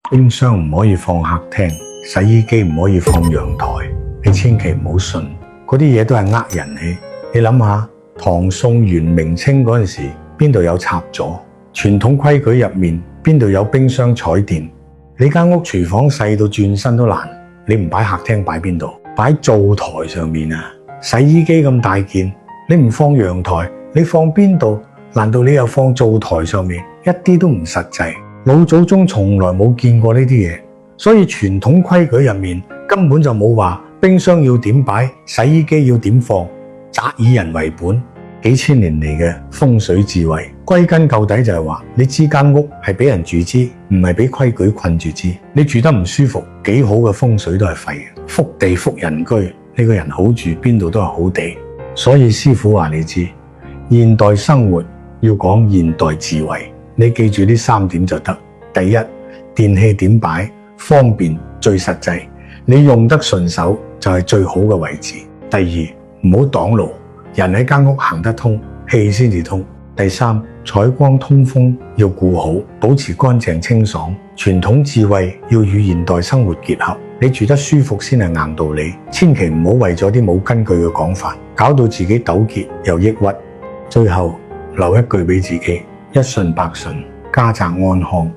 冰箱唔可以放客廳，洗衣機唔可以放陽台。你千祈唔好信，嗰啲嘢都係呃人氣。你諗下，唐宋元明清嗰陣時，邊度有插座？傳統規矩入面，邊度有冰箱彩電？你間屋廚房細到轉身都難，你唔擺客廳擺邊度？擺灶台上面啊！洗衣機咁大件，你唔放陽台，你放邊度？難道你又放灶台上面？一啲都唔實際。老祖宗從來冇見過呢啲嘢，所以傳統規矩入面根本就冇話冰箱要點擺，洗衣機要點放，擇以人為本。幾千年嚟嘅風水智慧，歸根究底就係話，你知間屋係俾人住之，唔係俾規矩困住之。你住得唔舒服，幾好嘅風水都係廢嘅。福地福人居，你個人好住，邊度都係好地。所以師傅話你知，現代生活要講現代智慧，你記住呢3點就得。第一，電器點擺方便最實際，你用得順手就係最好嘅位置。第二，唔好擋路，人喺間屋行得通，氣先至通。第三，採光通風要顧好，保持乾淨清爽。傳統智慧要與現代生活結合，你住得舒服先係硬道理。千祈唔好為咗啲冇根據嘅講法，搞到自己糾結又抑鬱。最後留一句俾自己：一順百順，家宅安康。